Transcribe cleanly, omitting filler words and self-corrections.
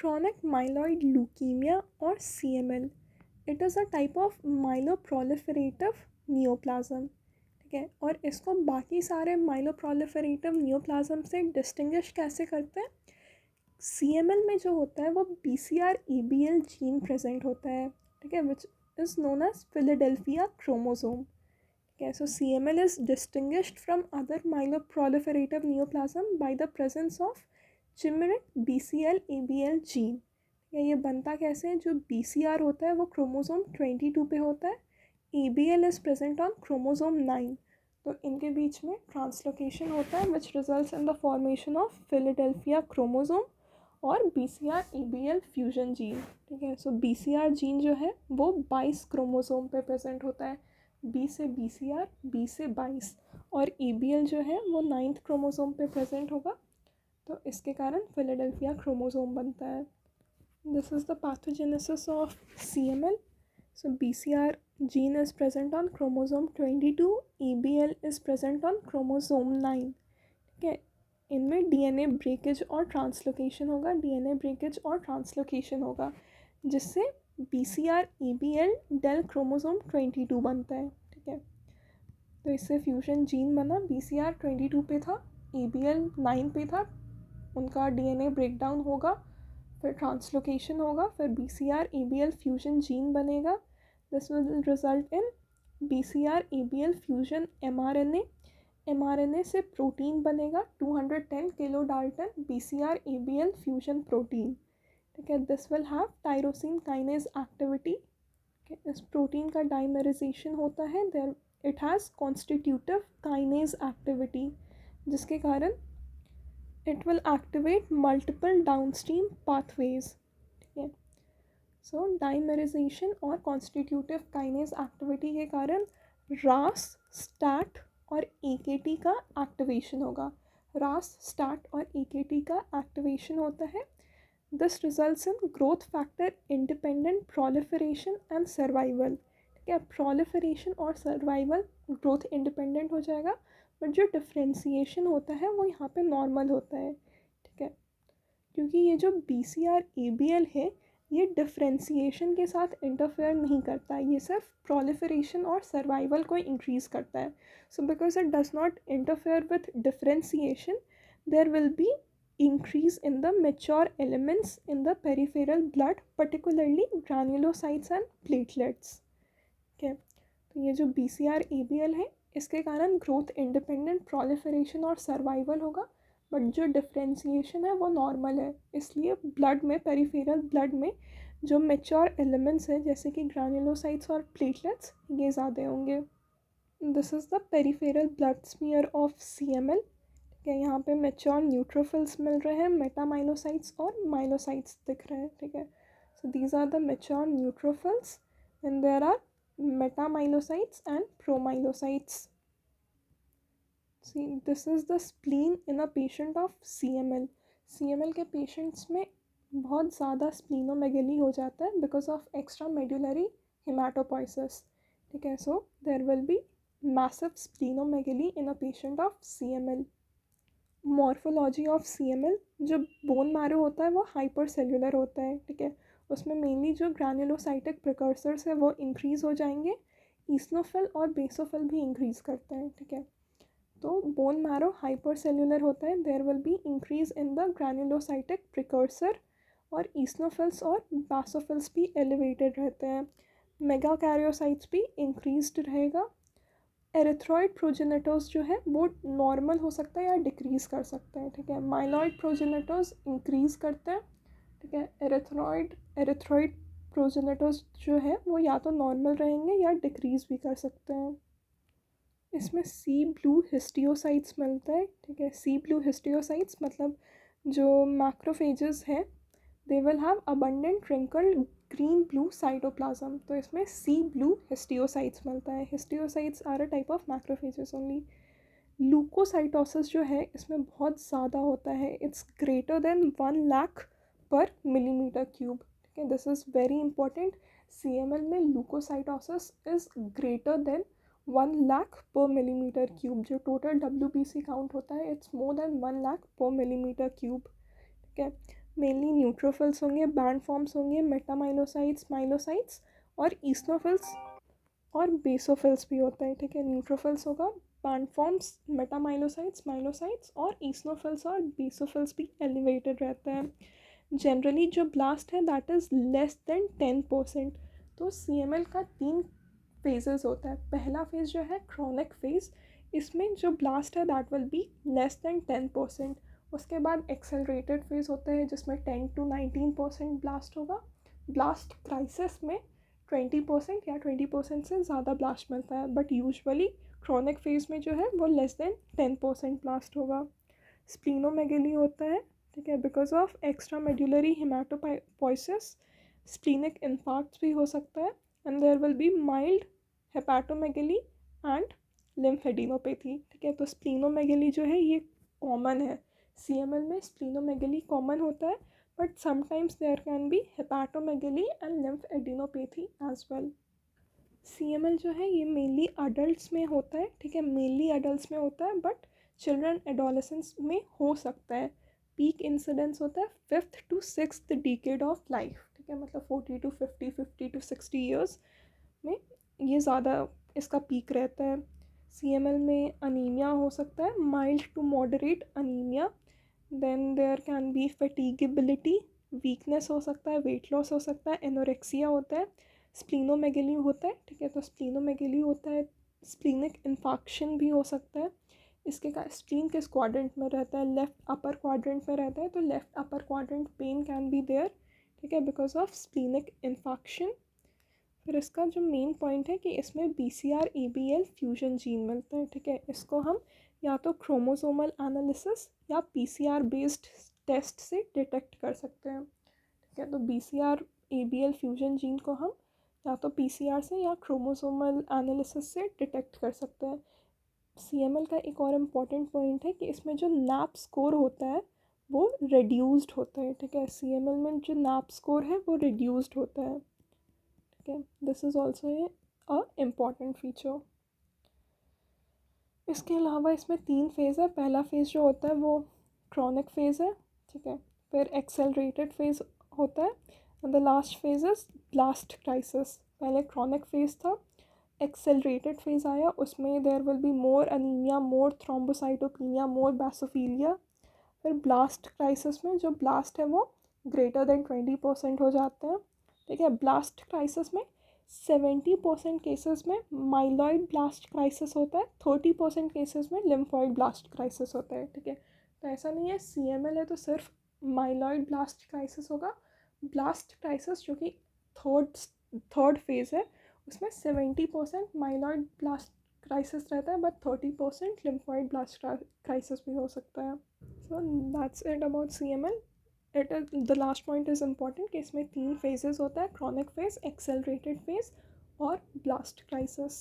chronic myeloid leukemia or CML. It is a type of myeloproliferative neoplasm. ठीक है, और इसको बाकी सारे myeloproliferative neoplasm से डिस्टिंग्विश कैसे करते हैं? CML में जो होता है वो BCR-ABL जीन प्रेजेंट होता है, ठीक है, which is known as Philadelphia chromosome. Okay, so CML is distinguished from other myeloproliferative neoplasm by the presence of chimeric BCL-ABL gene. ये बनता कैसे है? जो BCR होता है वो क्रोमोसोम 22 पे होता है, ABL is present on chromosome 9. तो इनके बीच में ट्रांसलोकेशन होता है which results in the formation of Philadelphia chromosome और BCR-ABL फ्यूजन जीन. ठीक है, सो BCR जीन जो है वो 22 क्रोमोसोम पे प्रेजेंट होता है, B से BCR, B से 22, और ABL जो है वो 9th क्रोमोसोम पे प्रेजेंट होगा, तो इसके कारण फिलाडेल्फिया क्रोमोसोम बनता है. This is the pathogenesis of CML. So BCR gene is present on chromosome 22, ABL is present on chromosome 9. ठीक है, इनमें DNA ब्रेकेज और ट्रांसलोकेशन होगा, DNA ब्रेकेज और ट्रांसलोकेशन होगा, जिससे BCR-ABL डेल क्रोमोसोम 22 बनता है. ठीक है, तो इससे फ्यूजन जीन बना. BCR 22 पे था, ABL 9 पे था, उनका DNA ब्रेकडाउन होगा, फिर ट्रांसलोकेशन होगा, फिर BCR-ABL फ्यूजन जीन बनेगा. This will result in BCR-ABL fusion mRNA से प्रोटीन बनेगा 210 kilo dalton BCR-ABL fusion protein. ठीक है, this will have tyrosine kinase activity. इस प्रोटीन का डाइमराइजेशन होता है, there it has constitutive kinase activity, जिसके कारण it will activate multiple downstream pathways. ठीक है, सो डाइमराइजेशन और कॉन्स्टिट्यूटिव काइनेज एक्टिविटी के कारण RAS, STAT और AKT का एक्टिवेशन होगा. RAS, STAT और AKT का एक्टिवेशन होता है. This results in growth factor independent proliferation and survival. ठीक है, proliferation और survival growth independent हो जाएगा, बट जो differentiation होता है वो यहाँ पे normal होता है. ठीक है, क्योंकि ये जो BCR-ABL है ये differentiation के साथ interfere नहीं करता है, ये सिर्फ proliferation और survival को increase करता है. So because it does not interfere with differentiation, there will be increase in the mature elements in the peripheral blood, particularly granulocytes and platelets. Okay, तो ये जो BCR-ABL है इसके कारण ग्रोथ इंडिपेंडेंट प्रोलिफरेशन और सर्वाइवल होगा, बट जो differentiation है वो नॉर्मल है, इसलिए ब्लड में, पेरिफेरल ब्लड में जो मेच्योर एलिमेंट्स हैं जैसे कि ग्रैनुलोसाइट्स और प्लेटलेट्स ये ज़्यादा होंगे. This is the peripheral blood smear of CML. क्या यहाँ पे मेच्योर न्यूट्रोफिल्स मिल रहे हैं, मेटामाइलोसाइट्स और माइलोसाइट्स दिख रहे हैं. ठीक है, so these are the mature neutrophils and there are metamyelocytes and promyelocytes. See this is the spleen in a patient of CML. CML के पेशेंट्स में बहुत ज़्यादा स्प्लीनोमेगेली हो जाता है because of extra medullary haematopoiesis. ठीक है, so there will be massive splenomegaly in a patient of CML. Morphology of CML, जो बोन मैरो होता है वो हाइपर सेल्यूलर होता है. ठीक है, उसमें मेनली जो ग्रैनुलोसाइटिक प्रिकर्सर्स है वो इंक्रीज़ हो जाएंगे, ईस्नोफिल और बेसोफिल भी इंक्रीज़ करते हैं. ठीक है, तो बोन मैरो हाइपर सेल्यूलर होता है, there will be increase in the granulocytic precursor, और ईस्नोफिल्स और बेसोफिल्स भी एलिवेटेड रहते हैं. मेगाकैरियोसाइट्स भी इंक्रीज्ड रहेगा. एरिथ्रॉइड प्रोजेनेटर्स जो है वो नॉर्मल हो सकता है या डिक्रीज़ कर सकते हैं. ठीक है, माइलॉइड प्रोजेनेटर्स इंक्रीज़ करते हैं. ठीक है, एरिथ्रॉइड प्रोजेनेटर्स जो है वो या तो नॉर्मल रहेंगे या डिक्रीज़ भी कर सकते हैं. इसमें सी ब्लू हिस्टियोसाइट्स मिलता है. ठीक है, सी ब्लू हिस्टियोसाइट्स मतलब जो मैक्रोफेजेस हैं they will have abundant twinkle green blue cytoplasm, तो इसमें सी ब्लू हिस्टियोसाइट्स मिलता है. Histiocytes are a type of macrophages only. Leucocytosis जो है इसमें बहुत ज़्यादा होता है, इट्स ग्रेटर देन 1 लाख पर मिलीमीटर क्यूब. ठीक है, this is very important. CML में लूकोसाइटोसिस इज़ ग्रेटर देन 1 लाख पर मिलीमीटर क्यूब. जो टोटल WBC काउंट होता है इट्स मोर देन 1 लाख पर मिलीमीटर क्यूब. ठीक है, मेनली न्यूट्रोफिल्स होंगे, बैंड फॉर्म्स होंगे, मेटामाइलोसाइट्स, माइलोसाइट्स और ईस्नोफिल्स और बेसोफिल्स भी होता है, ठीक है। न्यूट्रोफिल्स होगा, बैंड फॉर्म्स, मेटामाइलोसाइट्स, माइलोसाइट्स और ईस्नोफिल्स और बेसोफिल्स भी एलिवेटेड रहते हैं। जनरली जो ब्लास्ट है दैट इज़ लेस देन 10%। तो CML का 3 फेजेस होता है। पहला फेज जो है क्रॉनिक फेज, इसमें जो ब्लास्ट है that will be less than 10%। उसके बाद एक्सेलरेटेड फेज होता है जिसमें 10 to 19% ब्लास्ट होगा। ब्लास्ट क्राइसिस में 20% या 20% से ज़्यादा ब्लास्ट मिलता है, बट यूजुअली क्रॉनिक फेज में जो है वो लेस देन 10% ब्लास्ट होगा। स्प्लीनोमेगेली होता है, ठीक है, because of extra medullary haematopoiesis. Splenic infarct भी हो सकता है and there will be mild hepatomegaly and lymphadenopathy, ठीक है। तो स्प्लीनोमेगेली जो है ये कॉमन है, CML में स्प्लीनोमेगेली कॉमन होता है, but sometimes there can be hepatomegaly and lymphadenopathy as well. CML जो है ये मेनली अडल्ट्स में होता है, ठीक है, मेनली अडल्ट्स में होता है, बट चिल्ड्रन एडोलेसेंस में हो सकता है। पीक इंसिडेंस होता है 5th to 6th decade of life, ठीक है, मतलब 40 to 50, 50 to 60 ईयर्स में ये ज़्यादा इसका पीक रहता है। CML में अनीमिया हो सकता है, mild to moderate anaemia. Then there can be fatigability, weakness हो सकता है, वेट लॉस हो सकता है, एनोरेक्सिया होता है, स्प्लीनोमेगेली होता है, ठीक है। तो स्प्लीनोमेगेली होता है, स्प्लीनिक इन्फाक्शन भी हो सकता है। इसके का स्प्लीन किस क्वाड्रेंट में रहता है? लेफ्ट अपर क्वाड्रेंट में रहता है, तो left upper quadrant pain can be there, ठीक है, बिकॉज ऑफ स्प्लीनिक इन्फाक्शन। फिर इसका जो मेन पॉइंट है कि इसमें BCR-ABL फ्यूजन जीन मिलता है, ठीक है। इसको हम या तो क्रोमोसोमल एनालिसिस या PCR बेस्ड टेस्ट से डिटेक्ट कर सकते हैं, ठीक है। तो BCR-ABL फ्यूजन जीन को हम या तो PCR से या क्रोमोसोमल एनालिसिस से डिटेक्ट कर सकते हैं। CML का एक और इम्पॉर्टेंट पॉइंट है कि इसमें जो नैप स्कोर होता है वो रिड्यूस्ड होता है, ठीक है। CML में जो नैप स्कोर है वो रिड्यूस्ड होता है, ठीक है। This is also a important feature. इसके अलावा इसमें 3 फेज़ है। पहला फेज़ जो होता है वो क्रॉनिक फेज़ है, ठीक है। फिर एक्सेलरेटेड फेज़ होता है and the last phase is blast crisis. पहले क्रॉनिक फेज़ था, एक्सेलरेटेड फेज़ आया, उसमें there will be more anaemia, more thrombocytopenia, more basophilia. फिर ब्लास्ट क्राइसिस में जो ब्लास्ट है वो ग्रेटर देन 20% हो जाते हैं, ठीक है। ब्लास्ट क्राइसिस में 70% केसेस में माइलॉइड ब्लास्ट क्राइसिस होता है, 30% केसेस में लिम्फॉइड ब्लास्ट क्राइसिस होता है, ठीक है। तो ऐसा नहीं है CML है तो सिर्फ माइलॉइड ब्लास्ट क्राइसिस होगा। ब्लास्ट क्राइसिस जो कि थर्ड फेज़ है उसमें 70% माइलॉइड ब्लास्ट क्राइसिस रहता है, बट 30% लिम्फॉइड ब्लास्ट क्राइसिस भी हो सकता है। So that's it about CML. It is the last point is important कि इसमें 3 phases होता है, chronic phase, accelerated phase और blast crisis.